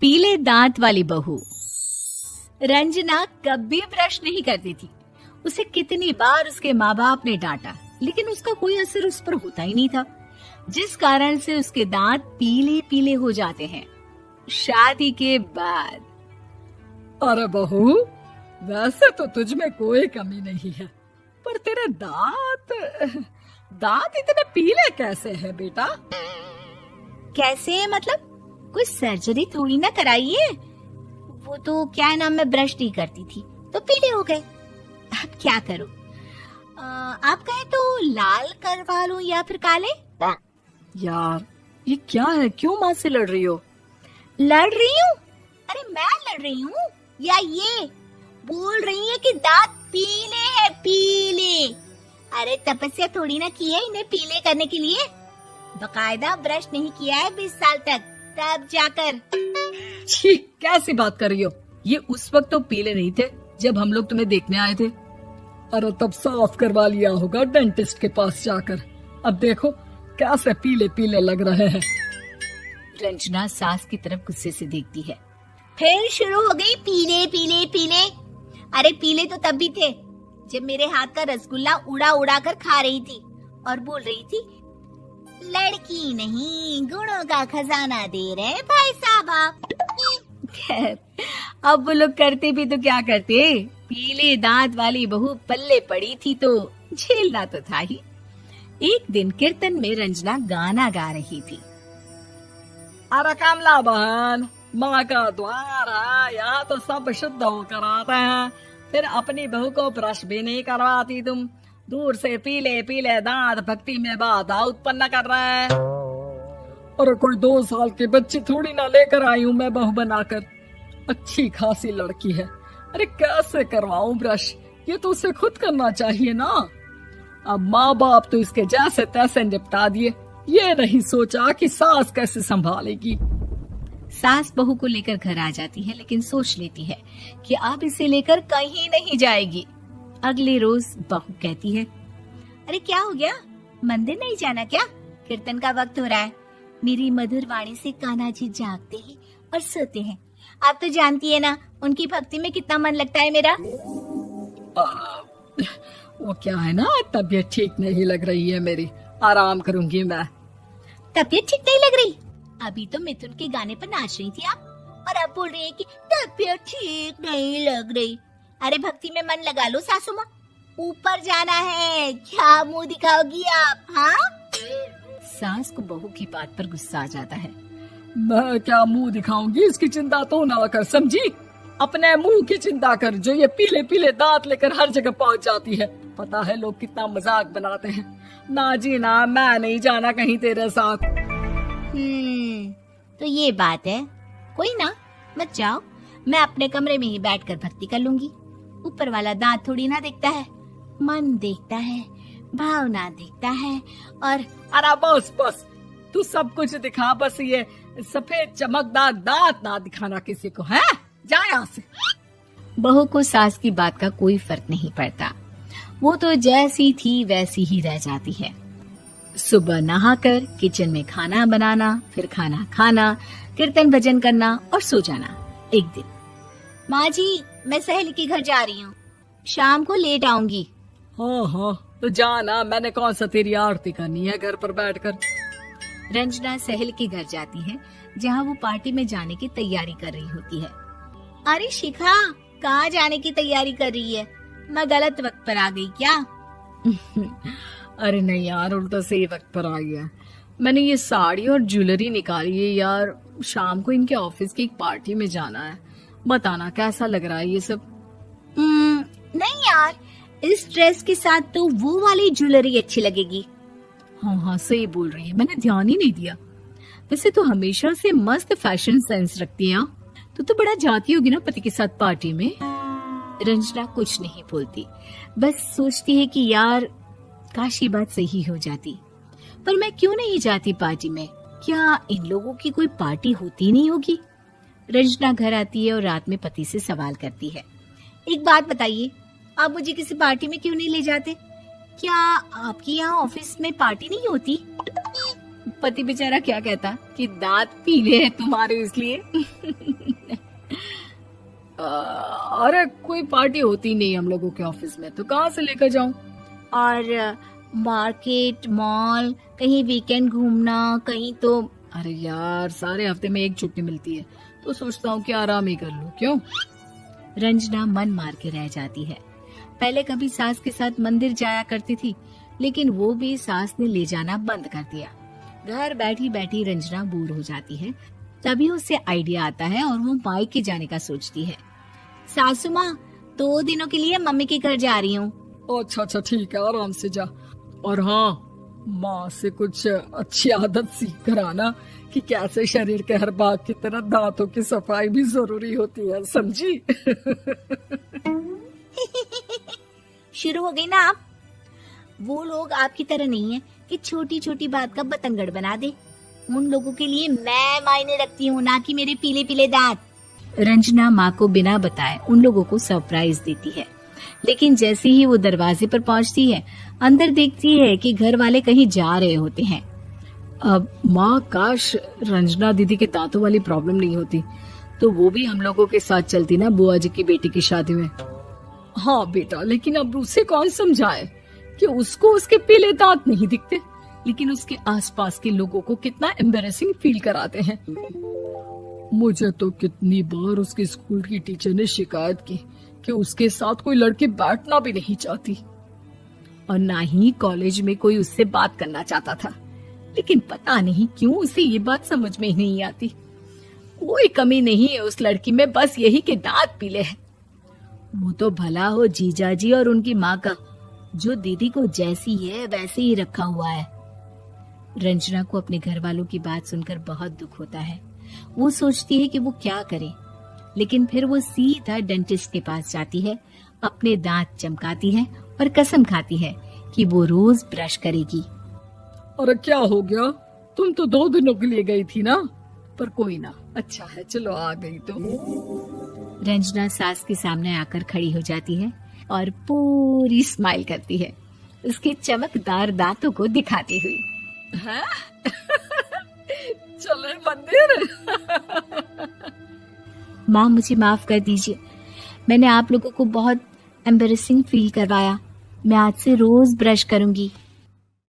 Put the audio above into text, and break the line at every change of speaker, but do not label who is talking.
पीले दांत वाली बहू। रंजना कभी ब्रश नहीं करती थी। उसे कितनी बार उसके माँ बाप ने डांटा, लेकिन उसका कोई असर उस पर होता ही नहीं था, जिस कारण से उसके दांत पीले पीले हो जाते हैं। शादी के बाद
अरे बहू, वैसे तो तुझ में कोई कमी नहीं है, पर तेरे दांत इतने पीले कैसे हैं बेटा?
कैसे मतलब? कोई सर्जरी थोड़ी ना कराई है। वो तो क्या नाम, मैं ब्रश नहीं करती थी तो पीले हो गए। अब क्या करूं? आप कहें तो लाल करवा लूं या फिर काले?
यार ये क्या है, क्यों माँ से लड़ रही हो?
लड़ रही हूँ? अरे मैं लड़ रही हूँ या ये बोल रही है कि दांत पीले हैं, पीले। अरे तपस्या थोड़ी ना की है इन्हें पीले करने के लिए। बकायदा ब्रश नहीं किया है 20 साल तक, तब जाकर।
छी, कैसी बात कर रही हो? ये उस वक्त तो पीले नहीं थे जब हम लोग तुम्हें देखने आए थे। अरे तब साफ करवा लिया होगा डेंटिस्ट के पास जाकर। अब देखो कैसे पीले पीले लग रहे हैं।
रंजना सास की तरफ गुस्से से देखती है। फिर शुरू हो गई पीले पीले पीले। अरे पीले तो तब भी थे जब मेरे हाथ का रसगुल्ला उड़ा उड़ा कर खा रही थी और बोल रही थी, लड़की नहीं गुणों का खजाना दे रहे भाई साहब आप। खैर, अब वो लोग करते भी तो क्या करते, पीले दांत वाली बहू पल्ले पड़ी थी तो झेलना तो था ही। एक दिन कीर्तन में रंजना गाना गा रही थी।
अरे कमला बहन, माँ का द्वार है, यहाँ तो सब शुद्ध होकर आते हैं, फिर अपनी बहू को ब्रश भी नहीं करवाती तुम। दूर से पीले पीले दांत भक्ति में बाधा उत्पन्न कर रहे हैं। अरे कोई 2 साल की बच्ची थोड़ी ना लेकर आई हूँ मैं बहू बनाकर। अच्छी खासी लड़की है, अरे कैसे करवाऊं ब्रश? ये तो उसे खुद करना चाहिए ना। अब माँ बाप तो इसके जैसे तैसे निपटा दिए, ये नहीं सोचा कि सास कैसे संभालेगी।
सास बहू को लेकर घर आ जाती है, लेकिन सोच लेती है कि अब इसे लेकर कहीं नहीं जाएगी। अगले रोज बहू कहती है, अरे क्या हो गया, मंदिर नहीं जाना क्या? कीर्तन का वक्त हो रहा है। मेरी मधुर वाणी से कान्हा जी जागते हैं और सोते हैं। आप तो जानती है ना उनकी भक्ति में कितना मन लगता है मेरा।
वो क्या है ना, तबीयत ठीक नहीं लग रही है मेरी, आराम करूंगी मैं।
तबीयत ठीक नहीं लग रही? अभी तो मिथुन के गाने पर नाच रही थी आप, और अब बोल रही है कि तबीयत ठीक नहीं लग रही। अरे भक्ति में मन लगा लो सासू माँ, ऊपर जाना है, क्या मुंह दिखाओगी आप? हाँ? सास को बहू की बात पर गुस्सा आ जाता है।
मैं क्या मुंह दिखाऊंगी, इसकी चिंता तो ना कर, समझी? अपने मुंह की चिंता कर, जो ये पीले पीले दांत लेकर हर जगह पहुंच जाती है। पता है लोग कितना मजाक बनाते हैं। ना जी ना, मैं नहीं जाना कहीं तेरे साथ।
तो ये बात है, कोई ना, मत जाओ, मैं अपने कमरे में ही बैठकर भक्ति कर लूंगी। ऊपर वाला दांत थोड़ी ना देखता है, मन देखता है, भावना देखता है। और
अरे बस बस, तू सब कुछ दिखा, बस ये सफेद चमकदार दांत ना दिखाना किसी को, है? जा यहाँ से।
बहू को सास की बात का कोई फर्क नहीं पड़ता, वो तो जैसी थी वैसी ही रह जाती है। सुबह नहाकर किचन में खाना बनाना, फिर खाना खाना, कीर्तन भजन करना और सो जाना। एक दिन, माँ जी मैं सहेली के घर जा रही हूँ, शाम को लेट आऊंगी।
हाँ हाँ तो जाना, मैंने कौन सा तेरी आरती करनी है घर पर बैठकर।
रंजना सहेली के घर जाती है, जहाँ वो पार्टी में जाने की तैयारी कर रही होती है। अरे शिखा, कहाँ जाने की तैयारी कर रही है? मैं गलत वक्त पर आ गई क्या?
अरे नहीं यार, उल्टा सही वक्त पर आ गया। मैंने ये साड़ी और ज्वेलरी निकाली है यार, शाम को इनके ऑफिस की एक पार्टी में जाना है। बताना कैसा लग रहा है ये सब?
नहीं यार, इस ड्रेस के साथ तो वो वाली ज्वेलरी अच्छी लगेगी।
हाँ हाँ सही बोल रही है, मैंने ध्यान ही नहीं दिया। वैसे तो हमेशा से मस्त फैशन सेंस रखती है। तो बड़ा जाती होगी ना पति के साथ पार्टी में।
रंजना कुछ नहीं बोलती, बस सोचती है कि यार काश ये बात सही हो जाती, पर मैं क्यों नहीं जाती पार्टी में? क्या इन लोगों की कोई पार्टी होती नहीं होगी? रंजना घर आती है और रात में पति से सवाल करती है, एक बात बताइए, आप मुझे किसी पार्टी में क्यों नहीं ले जाते? क्या आपकी यहाँ ऑफिस में पार्टी नहीं होती? पति बेचारा क्या कहता कि दांत पीले हैं तुम्हारे इसलिए।
अरे कोई पार्टी होती नहीं हम लोगों के ऑफिस में, तो कहाँ से लेकर जाऊं?
और मार्केट, मॉल, कहीं वीकेंड घूमना, कहीं तो।
अरे यार सारे हफ्ते में एक छुट्टी मिलती है, तो सोचता हूँ कि आराम ही कर लूं। क्यों?
रंजना मन मार के रह जाती है। पहले कभी सास के साथ मंदिर जाया करती थी, लेकिन वो भी सास ने ले जाना बंद कर दिया। घर बैठी बैठी रंजना बोर हो जाती है। तभी उसे आइडिया आता है और वो मायके जाने का सोचती है। सासू माँ, 2 दिनों के लिए मम्मी के घर जा रही हूँ।
अच्छा ठीक है, आराम से जा। और हाँ, माँ से कुछ अच्छी आदत सीख कर आना कि कैसे शरीर के हर भाग की तरह दांतों की सफाई भी जरूरी होती है, समझी?
शुरू हो गई ना आप। वो लोग आपकी तरह नहीं है कि छोटी छोटी बात का बतंगड़ बना दे। उन लोगों के लिए मैं मायने रखती हूँ, ना कि मेरे पीले पीले दांत। रंजना माँ को बिना बताए उन लोगों को सरप्राइज देती है, लेकिन जैसे ही वो दरवाजे पर पहुंचती है, अंदर देखती है कि घर वाले कहीं जा रहे होते हैं।
अब माँ, काश रंजना दीदी के दांतों वाली प्रॉब्लम नहीं होती, तो वो भी हम लोगों के साथ चलती ना बुआ जी की बेटी की शादी में। हाँ बेटा, लेकिन अब उसे कौन समझाए कि उसको उसके पीले दांत नहीं दिखते, लेकिन उसके आसपास के लोगों को कितना एम्बैरेसिंग फील कराते हैं। मुझे तो कितनी बार उसके स्कूल की टीचर ने शिकायत की कि उसके साथ कोई लड़की बैठना भी नहीं चाहती, और ना ही कॉलेज में कोई उससे बात करना चाहता था। लेकिन पता नहीं क्यों उसे ये बात समझ में ही नहीं आती। कोई कमी नहीं है उस लड़की में, बस यही कि दांत पीले हैं। वो तो भला हो जीजा जी और उनकी माँ का, जो दीदी को जैसी है वैसे ही रखा हुआ है। रंजना को अपने घर वालों की बात सुनकर बहुत दुख होता है। वो सोचती है कि वो क्या करे, लेकिन फिर वो सीधा डेंटिस्ट के पास जाती है, अपने दांत चमकाती है और कसम खाती है कि वो रोज ब्रश करेगी। अरे क्या हो गया? तुम तो 2 दिनों के लिए गई थी ना, पर कोई ना, अच्छा है, चलो आ गई तो।
रंजना सास के सामने आकर खड़ी हो जाती है और पूरी स्माइल करती है, उसके चमकदार दांतों को दिखाती हुई।
हैं? चले मंदिर।
माँ, मुझे माफ कर दीजिए, मैंने आप लोगों को बहुत एम्बैरेसिंग फील करवाया। मैं आज से रोज ब्रश करूंगी।